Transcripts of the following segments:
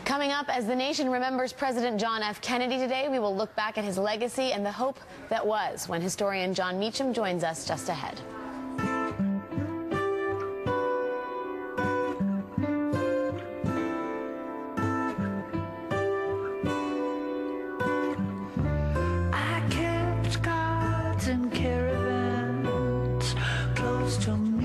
Coming up, as the nation remembers President John F. Kennedy today, we will look back at his legacy and the hope that was when historian Jon Meacham joins us just ahead. I kept cards and caravans close to me.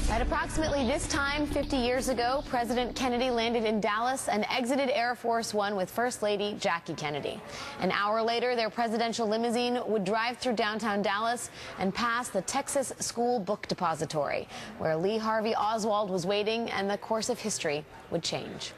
At approximately this time 50 years ago, President Kennedy landed in Dallas and exited Air Force One with First Lady Jackie Kennedy. An hour later, their presidential limousine would drive through downtown Dallas and pass the Texas School Book Depository, where Lee Harvey Oswald was waiting, and the course of history would change.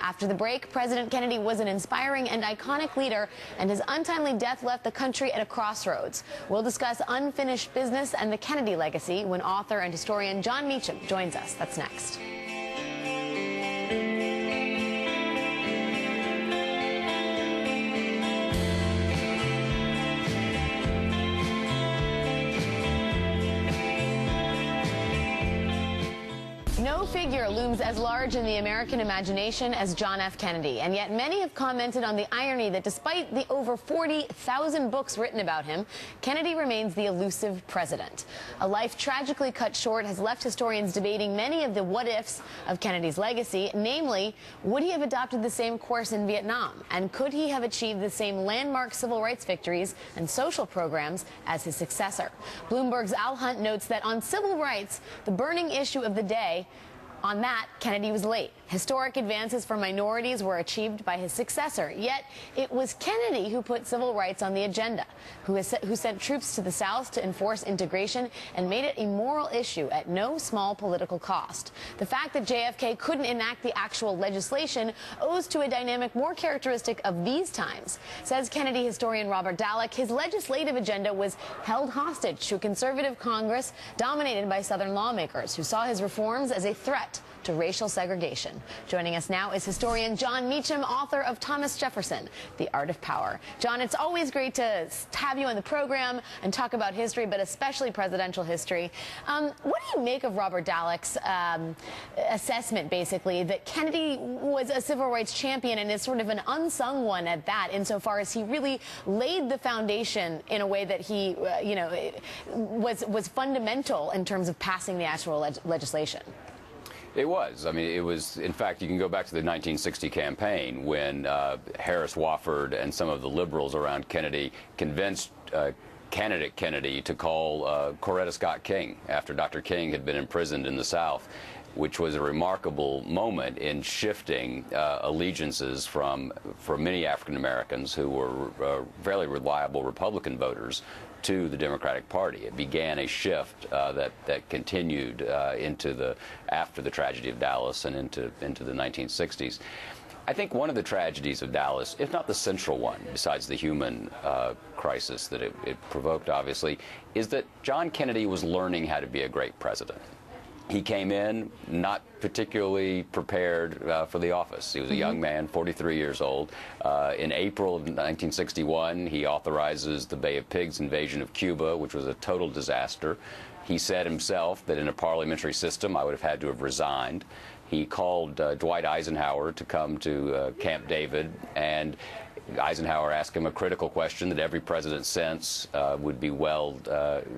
After the break, President Kennedy was an inspiring and iconic leader, and his untimely death left the country at a crossroads. We'll discuss unfinished business and the Kennedy legacy when author and historian Jon Meacham joins us. That's next. No figure looms as large in the American imagination as John F. Kennedy, and yet many have commented on the irony that despite the over 40,000 books written about him, Kennedy remains the elusive president. A life tragically cut short has left historians debating many of the what-ifs of Kennedy's legacy, namely, would he have adopted the same course in Vietnam, and could he have achieved the same landmark civil rights victories and social programs as his successor? Bloomberg's Al Hunt notes that on civil rights, the burning issue of the day, on that, Kennedy was late. Historic advances for minorities were achieved by his successor, yet it was Kennedy who put civil rights on the agenda, who sent troops to the South to enforce integration and made it a moral issue at no small political cost. The fact that JFK couldn't enact the actual legislation owes to a dynamic more characteristic of these times. Says Kennedy historian Robert Dallek, his legislative agenda was held hostage to a conservative Congress dominated by Southern lawmakers who saw his reforms as a threat to racial segregation. Joining us now is historian Jon Meacham, author of Thomas Jefferson, The Art of Power. John, it's always great to have you on the program and talk about history, but especially presidential history. What do you make of Robert Dallek's assessment, basically, that Kennedy was a civil rights champion and is sort of an unsung one at that, insofar as he really laid the foundation in a way that he, was fundamental in terms of passing the actual legislation? It was. I mean, it was, in fact, you can go back to the 1960 campaign when Harris Wofford and some of the liberals around Kennedy convinced candidate Kennedy to call Coretta Scott King after Dr. King had been imprisoned in the South, which was a remarkable moment in shifting allegiances for many African Americans who were fairly reliable Republican voters to the Democratic Party. It began a shift that continued after the tragedy of Dallas and into the 1960s. I think one of the tragedies of Dallas, if not the central one, besides the human crisis that it provoked, obviously, is that John Kennedy was learning how to be a great president. He came in not particularly prepared for the office. He was a young man, 43 years old. In April of 1961, he authorizes the Bay of Pigs invasion of Cuba, which was a total disaster. He said himself that in a parliamentary system, I would have had to have resigned. He called Dwight Eisenhower to come to Camp David, and Eisenhower asked him a critical question that every president since would be well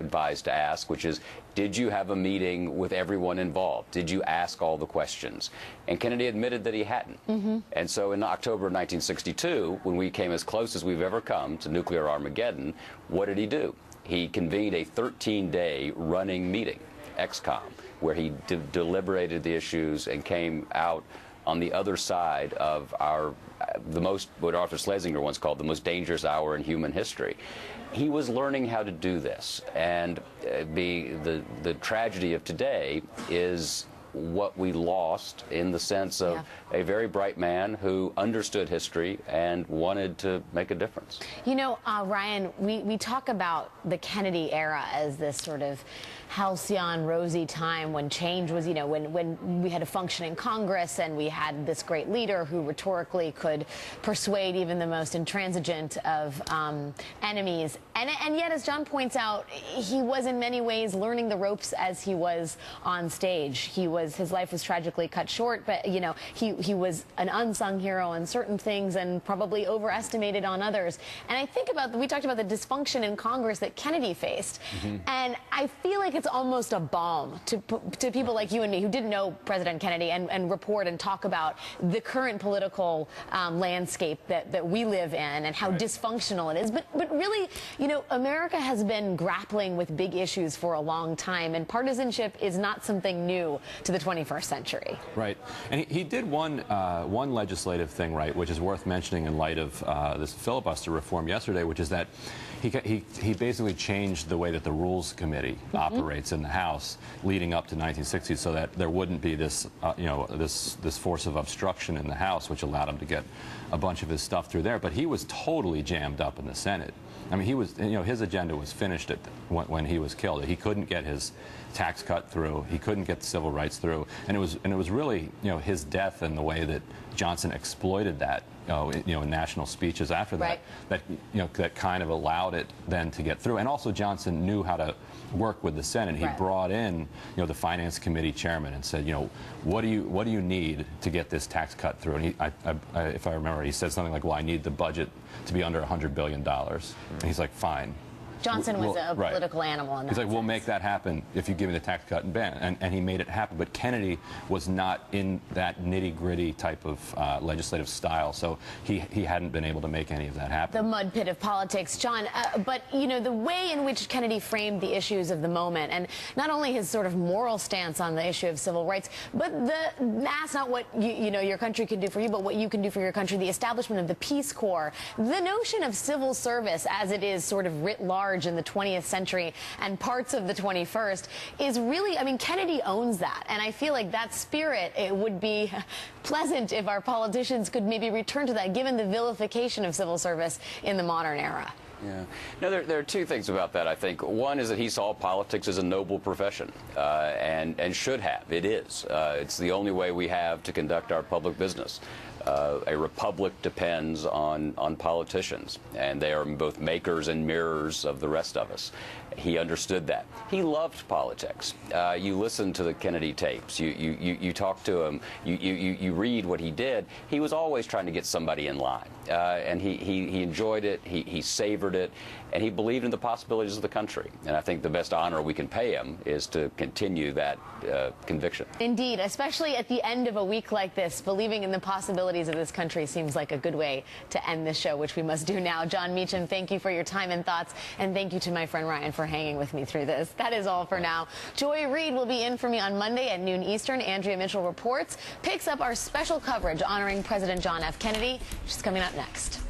advised to ask, which is, did you have a meeting with everyone involved? Did you ask all the questions? And Kennedy admitted that he hadn't. And so in October of 1962, when we came as close as we've ever come to nuclear Armageddon, what did he do? He convened a 13-day running meeting, XCOM, where he deliberated the issues and came out on the other side of what Arthur Schlesinger once called the most dangerous hour in human history. He was learning how to do this, and the tragedy of today is what we lost in the sense of a very bright man who understood history and wanted to make a difference. You know, Ryan, we talk about the Kennedy era as this sort of halcyon, rosy time when change was, you know, when we had a functioning Congress and we had this great leader who rhetorically could persuade even the most intransigent of enemies. And yet, as John points out, he was in many ways learning the ropes as he was on stage. His life was tragically cut short, but, you know, he was an unsung hero on certain things and probably overestimated on others. And I think we talked about the dysfunction in Congress that Kennedy faced. And I feel like it's almost a balm to people like you and me who didn't know President Kennedy and report and talk about the current political landscape that we live in and how dysfunctional it is. But really, you know, America has been grappling with big issues for a long time, and partisanship is not something new to the 21st century. Right. And he did one legislative thing right, which is worth mentioning in light of this filibuster reform yesterday, which is that he basically changed the way that the Rules Committee operates in the House leading up to 1960, so that there wouldn't be this, you know, this force of obstruction in the House, which allowed him to get a bunch of his stuff through there. But he was totally jammed up in the Senate. I mean, his agenda was finished when he was killed. He couldn't get his tax cut through. He couldn't get the civil rights through. And it was really, you know, his death and the way that Johnson exploited that, in national speeches after that, that kind of allowed it then to get through. And also Johnson knew how to work with the Senate. He brought in, you know, the Finance Committee chairman and said, you know, what do you need to get this tax cut through? And if I remember, he said something like, well, I need the budget to be under $100 billion. And he's like, fine. Johnson was a political animal in that He's like, sense. we'll make that happen if you give me the tax cut and ban. And he made it happen. But Kennedy was not in that nitty-gritty type of legislative style, so he hadn't been able to make any of that happen. The mud pit of politics. John, but, you know, the way in which Kennedy framed the issues of the moment, and not only his sort of moral stance on the issue of civil rights, but that's not what, you know, your country can do for you, but what you can do for your country, the establishment of the Peace Corps, the notion of civil service as it is sort of writ large in the 20th century and parts of the 21st is really, I mean, Kennedy owns that. And I feel like that spirit, it would be pleasant if our politicians could maybe return to that, given the vilification of civil service in the modern era. Yeah. No, there are two things about that, I think. One is that he saw politics as a noble profession, and should have. It is. It's the only way we have to conduct our public business. A republic depends on politicians, and they are both makers and mirrors of the rest of us. He understood that. He loved politics. You listen to the Kennedy tapes. You talk to him. You read what he did. He was always trying to get somebody in line, and he enjoyed it. He savored it, and he believed in the possibilities of the country. And I think the best honor we can pay him is to continue that conviction. Indeed, especially at the end of a week like this, believing in the possibilities of this country seems like a good way to end this show, which we must do now. John Meacham, thank you for your time and thoughts, and thank you to my friend Ryan for hanging with me through this. That is all for now. Joy Reid will be in for me on Monday at noon Eastern. Andrea Mitchell reports, picks up our special coverage honoring President John F. Kennedy. She's coming up next.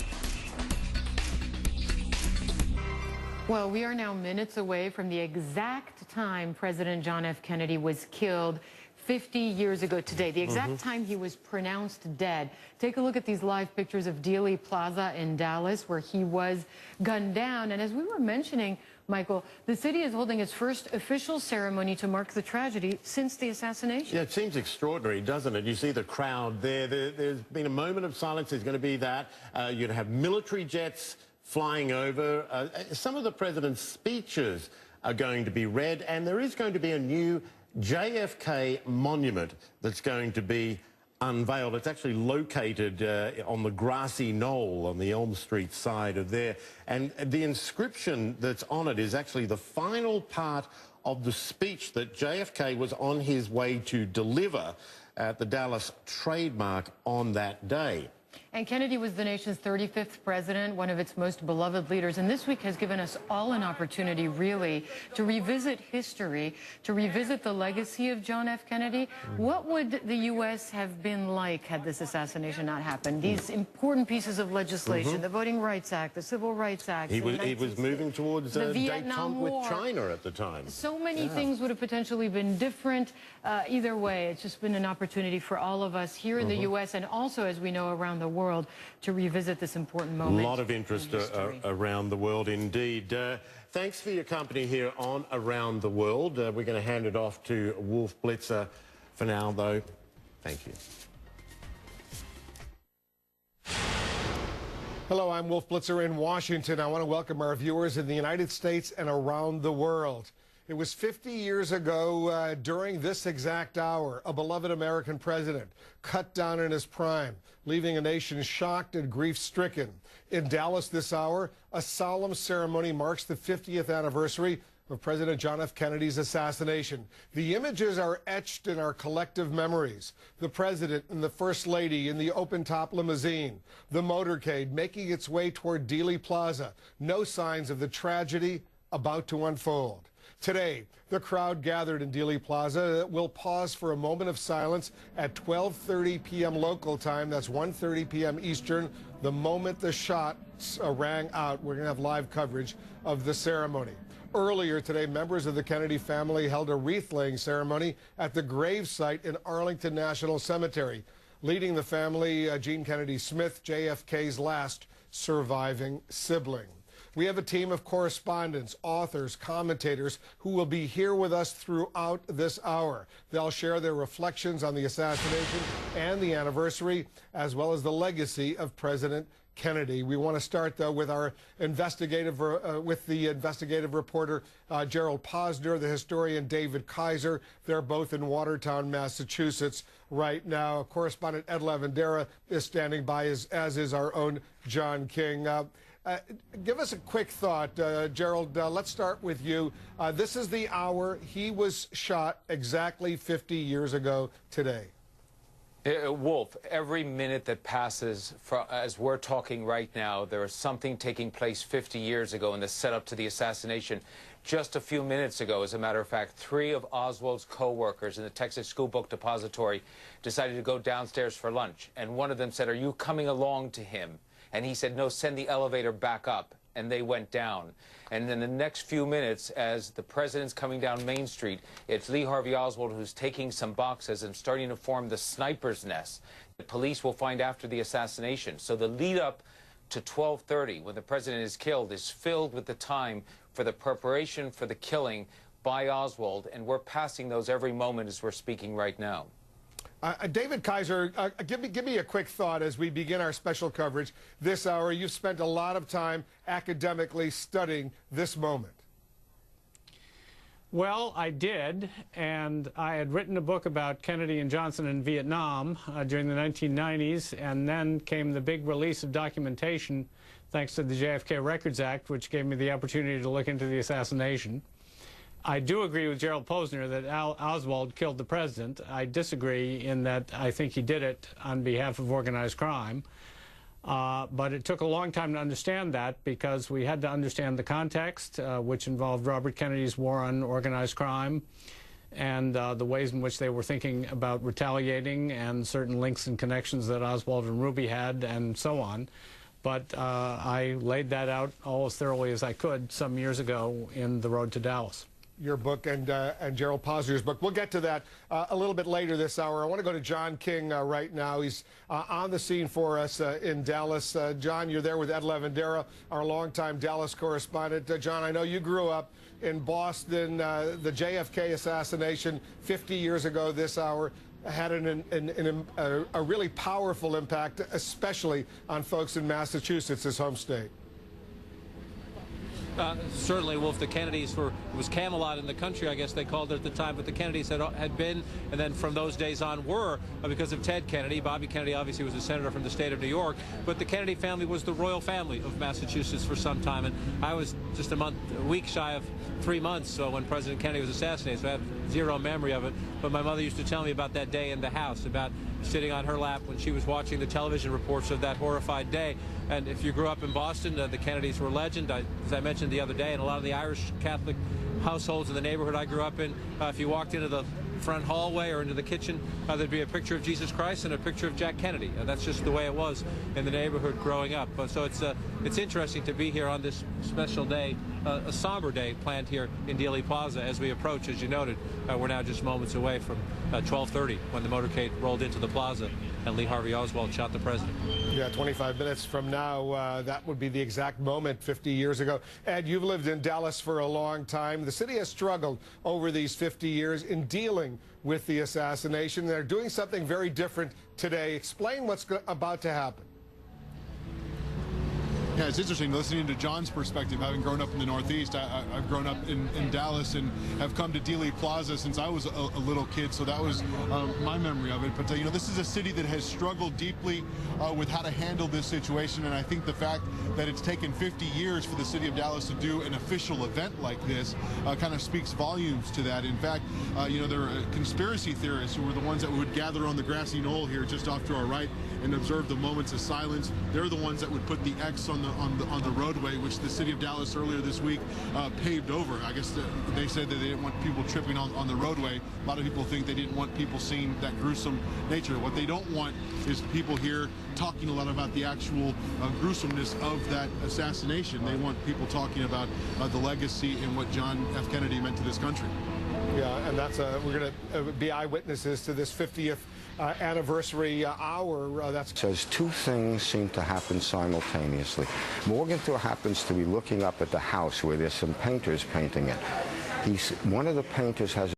Well, we are now minutes away from the exact time President John F. Kennedy was killed 50 years ago today, the exact time he was pronounced dead. Take a look at these live pictures of Dealey Plaza in Dallas, where he was gunned down. And as we were mentioning, Michael, the city is holding its first official ceremony to mark the tragedy since the assassination. Yeah, it seems extraordinary, doesn't it? You see the crowd there. There's been a moment of silence. There's going to be that. You're going to have military jets flying over. Some of the president's speeches are going to be read, and there is going to be a new JFK monument that's going to be unveiled. It's actually located on the grassy knoll on the Elm Street side of there. And the inscription that's on it is actually the final part of the speech that JFK was on his way to deliver at the Dallas trademark on that day. And Kennedy was the nation's 35th president, one of its most beloved leaders. And this week has given us all an opportunity, really, to revisit history, to revisit the legacy of John F. Kennedy. What would the U.S. have been like had this assassination not happened? These important pieces of legislation, the Voting Rights Act, the Civil Rights Act. He was moving towards the detente Vietnam with War. China at the time. So many things would have potentially been different. Either way, it's just been an opportunity for all of us here in the U.S. and also, as we know, around the world to revisit this important moment. A lot of interest around the world indeed. Thanks for your company here on Around the World. We're going to hand it off to Wolf Blitzer for now, though. Thank you. Hello, I'm Wolf Blitzer in Washington. I want to welcome our viewers in the United States and around the world. It was 50 years ago, during this exact hour, a beloved American president cut down in his prime, leaving a nation shocked and grief-stricken. In Dallas this hour, a solemn ceremony marks the 50th anniversary of President John F. Kennedy's assassination. The images are etched in our collective memories. The president and the first lady in the open-top limousine, the motorcade making its way toward Dealey Plaza. No signs of the tragedy about to unfold. Today, the crowd gathered in Dealey Plaza will pause for a moment of silence at 12:30 p.m. local time. That's 1:30 p.m. Eastern. The moment the shots rang out, we're going to have live coverage of the ceremony. Earlier today, members of the Kennedy family held a wreath-laying ceremony at the gravesite in Arlington National Cemetery. Leading the family, Gene Kennedy Smith, JFK's last surviving sibling. We have a team of correspondents, authors, commentators who will be here with us throughout this hour. They'll share their reflections on the assassination and the anniversary, as well as the legacy of President Kennedy. We want to start, though, with our investigative reporter Gerald Posner, the historian David Kaiser. They're both in Watertown, Massachusetts right now. Correspondent Ed Lavandera is standing by, as is our own John King. Give us a quick thought, Gerald. Let's start with you. This is the hour he was shot exactly 50 years ago today. Wolf, every minute that passes, as we're talking right now, there is something taking place 50 years ago in the setup to the assassination. Just a few minutes ago, as a matter of fact, 3 of Oswald's co-workers in the Texas School Book Depository decided to go downstairs for lunch. And one of them said, "Are you coming along to him?" And he said, "No, send the elevator back up." And they went down. And in the next few minutes, as the president's coming down Main Street, it's Lee Harvey Oswald who's taking some boxes and starting to form the sniper's nest. The police will find after the assassination. So the lead up to 12:30, when the president is killed, is filled with the time for the preparation for the killing by Oswald. And we're passing those every moment as we're speaking right now. David Kaiser, give me a quick thought as we begin our special coverage this hour. You've spent a lot of time academically studying this moment. Well, I did, and I had written a book about Kennedy and Johnson in Vietnam during the 1990s, and then came the big release of documentation thanks to the JFK Records Act, which gave me the opportunity to look into the assassination. I do agree with Gerald Posner that Oswald killed the president. I disagree in that I think he did it on behalf of organized crime. But it took a long time to understand that because we had to understand the context, which involved Robert Kennedy's war on organized crime and the ways in which they were thinking about retaliating and certain links and connections that Oswald and Ruby had and so on. But I laid that out all as thoroughly as I could some years ago in The Road to Dallas. Your book and Gerald Posner's book. We'll get to that a little bit later this hour. I want to go to John King right now. He's on the scene for us in Dallas. John, you're there with Ed Lavandera, our longtime Dallas correspondent. John, I know you grew up in Boston. The JFK assassination 50 years ago this hour had a really powerful impact, especially on folks in Massachusetts, his home state. Certainly, Wolf, the Kennedys it was Camelot in the country, I guess they called it at the time, but the Kennedys had been, and then from those days on were, because of Ted Kennedy. Bobby Kennedy obviously was a senator from the state of New York, but the Kennedy family was the royal family of Massachusetts for some time, and I was just a week shy of 3 months when President Kennedy was assassinated, so I have zero memory of it, but my mother used to tell me about that day in the house, about sitting on her lap when she was watching the television reports of that horrified day. And if you grew up in Boston, the Kennedys were a legend, as I mentioned the other day, and a lot of the Irish Catholic households in the neighborhood I grew up in, if you walked into the front hallway or into the kitchen, there'd be a picture of Jesus Christ and a picture of Jack Kennedy. That's just the way it was in the neighborhood growing up. So it's interesting to be here on this special day, a somber day planned here in Dealey Plaza as we approach. As you noted, we're now just moments away from 12:30 when the motorcade rolled into the plaza and Lee Harvey Oswald shot the president. Yeah, 25 minutes from now, that would be the exact moment 50 years ago. Ed, you've lived in Dallas for a long time. The city has struggled over these 50 years in dealing with the assassination. They're doing something very different today. Explain what's about to happen. Yeah, it's interesting listening to John's perspective, having grown up in the Northeast. I've grown up in Dallas and have come to Dealey Plaza since I was a little kid, so that was my memory of it. But, you know, this is a city that has struggled deeply with how to handle this situation, and I think the fact that it's taken 50 years for the city of Dallas to do an official event like this kind of speaks volumes to that. In fact, you know, there are conspiracy theorists who were the ones that would gather on the grassy knoll here just off to our right and observe the moments of silence. They're the ones that would put the X on the roadway, which the city of Dallas earlier this week paved over. I guess they said that they didn't want people tripping on the roadway. A lot of people think they didn't want people seeing that gruesome nature. What they don't want is people here talking a lot about the actual gruesomeness of that assassination. They want people talking about the legacy and what John F. Kennedy meant to this country. Yeah, and that's we're going to be eyewitnesses to this 50th anniversary hour. Says two things seem to happen simultaneously. Morgenthau happens to be looking up at the house where there's some painters painting it. One of the painters has